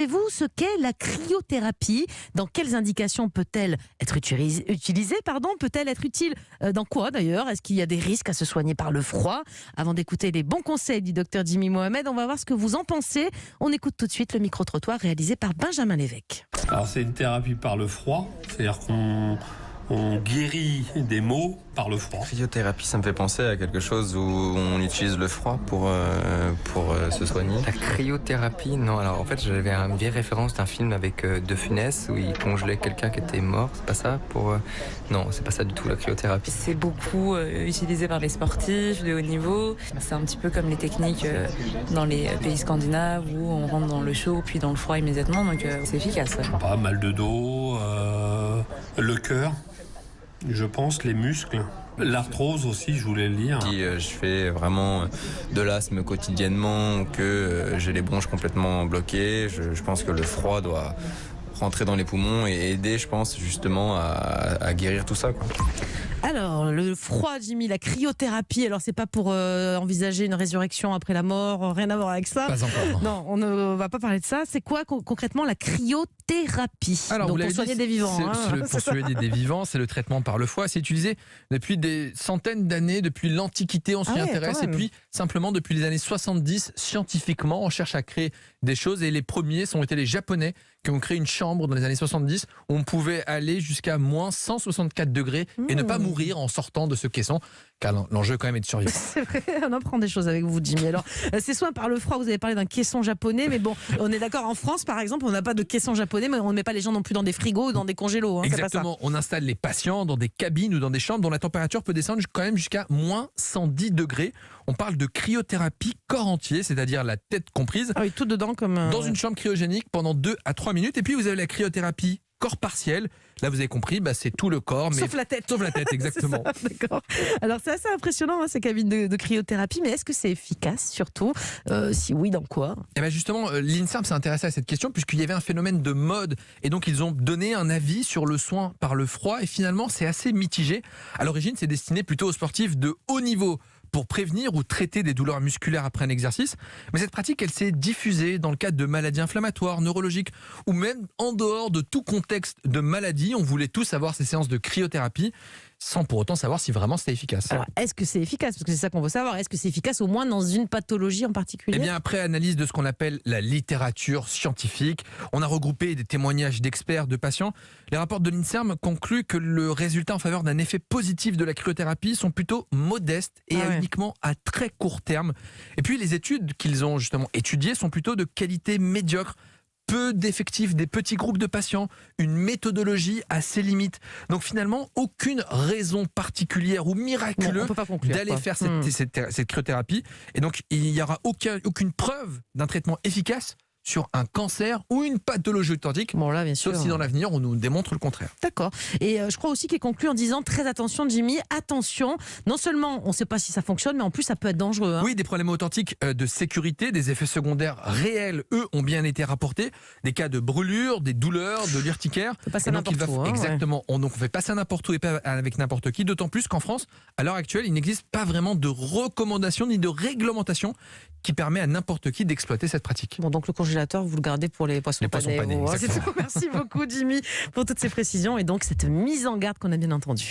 Savez-vous ce qu'est la cryothérapie? Dans quelles indications peut-elle être utilisée? Peut-elle être utile dans quoi d'ailleurs? Est-ce qu'il y a des risques à se soigner par le froid? Avant d'écouter les bons conseils du docteur Jimmy Mohamed, on va voir ce que vous en pensez. On écoute tout de suite le micro-trottoir réalisé par Benjamin Lévesque. Alors c'est une thérapie par le froid, c'est-à-dire qu'on guérit des maux par le froid. Cryothérapie, ça me fait penser à quelque chose où on utilise le froid pour se soigner. La cryothérapie, non. Alors en fait, j'avais une vieille référence d'un film avec De Funès où il congelait quelqu'un qui était mort. C'est pas ça Non, c'est pas ça du tout, la cryothérapie. C'est beaucoup utilisé par les sportifs de haut niveau. C'est un petit peu comme les techniques dans les pays scandinaves où on rentre dans le chaud puis dans le froid immédiatement. Donc c'est efficace. Pas mal de dos, le cœur, je pense, les muscles. L'arthrose aussi, je voulais le dire. Si je fais vraiment de l'asthme quotidiennement ou que j'ai les bronches complètement bloquées, je pense que le froid doit rentrer dans les poumons et aider, je pense, justement à guérir tout ça, quoi. Alors, le froid, Jimmy, la cryothérapie, alors c'est pas pour envisager une résurrection après la mort, rien à voir avec ça. Pas encore. Non, on ne va pas parler de ça. C'est quoi concrètement la cryothérapie? Alors, donc vous l'avez pour soigner dit, des vivants. pour soigner des vivants, c'est le traitement par le froid. C'est utilisé depuis des centaines d'années, depuis l'Antiquité, on s'y intéresse. Et puis, simplement, depuis les années 70, scientifiquement, on cherche à créer des choses. Et les premiers ont été les Japonais qui ont créé une chambre dans les années 70 où on pouvait aller jusqu'à moins 164 degrés et ne pas mourir en sortant de ce caisson, car l'enjeu quand même est de survivre. C'est vrai, on apprend des choses avec vous, Jimmy. Alors, ces soins par le froid, vous avez parlé d'un caisson japonais, mais bon, on est d'accord, en France, par exemple, on n'a pas de caisson japonais, mais on ne met pas les gens non plus dans des frigos ou dans des congélos. Hein, exactement, on installe les patients dans des cabines ou dans des chambres dont la température peut descendre quand même jusqu'à moins 110 degrés. On parle de cryothérapie corps entier, c'est-à-dire la tête comprise. Ah oui, tout dedans comme... Dans une chambre cryogénique pendant 2 à 3 minutes. Et puis vous avez la cryothérapie corps partiel. Là, vous avez compris, c'est tout le corps. Mais sauf la tête. Sauf la tête, exactement. Ça, d'accord. Alors, c'est assez impressionnant, ces cabines de cryothérapie, mais est-ce que c'est efficace, surtout? Si oui, dans quoi? Et justement, l'INSERM s'est intéressé à cette question, puisqu'il y avait un phénomène de mode. Et donc, ils ont donné un avis sur le soin par le froid. Et finalement, c'est assez mitigé. À l'origine, c'est destiné plutôt aux sportifs de haut niveau, pour prévenir ou traiter des douleurs musculaires après un exercice. Mais cette pratique, elle s'est diffusée dans le cadre de maladies inflammatoires, neurologiques, ou même en dehors de tout contexte de maladie. On voulait tous avoir ces séances de cryothérapie, sans pour autant savoir si vraiment c'était efficace. Alors, est-ce que c'est efficace? Parce que c'est ça qu'on veut savoir. Est-ce que c'est efficace au moins dans une pathologie en particulier? Eh bien, après analyse de ce qu'on appelle la littérature scientifique, on a regroupé des témoignages d'experts, de patients. Les rapports de l'INSERM concluent que le résultat en faveur d'un effet positif de la cryothérapie sont plutôt modestes et uniquement à très court terme. Et puis, les études qu'ils ont justement étudiées sont plutôt de qualité médiocre. Peu d'effectifs, des petits groupes de patients, une méthodologie à ses limites. Donc finalement, aucune raison particulière ou miraculeuse d'aller faire cette cryothérapie. Et donc, il n'y aura aucune preuve d'un traitement efficace sur un cancer ou une pathologie authentique, bien sûr. sauf si dans l'avenir on nous démontre le contraire. D'accord. Et je crois aussi qu'il conclut en disant très attention, Jimmy, attention, non seulement on ne sait pas si ça fonctionne, mais en plus ça peut être dangereux. Hein. Oui, des problèmes authentiques de sécurité, des effets secondaires réels, eux, ont bien été rapportés, des cas de brûlure, des douleurs, de l'urticaire. On peut passer n'importe où. Exactement. On fait passer n'importe où et pas avec n'importe qui, d'autant plus qu'en France, à l'heure actuelle, il n'existe pas vraiment de recommandation ni de réglementation qui permet à n'importe qui d'exploiter cette pratique. Bon, donc le congélateur, vous le gardez pour les poissons panés. C'est tout. Merci beaucoup, Jimmy, pour toutes ces précisions et donc cette mise en garde qu'on a bien entendue.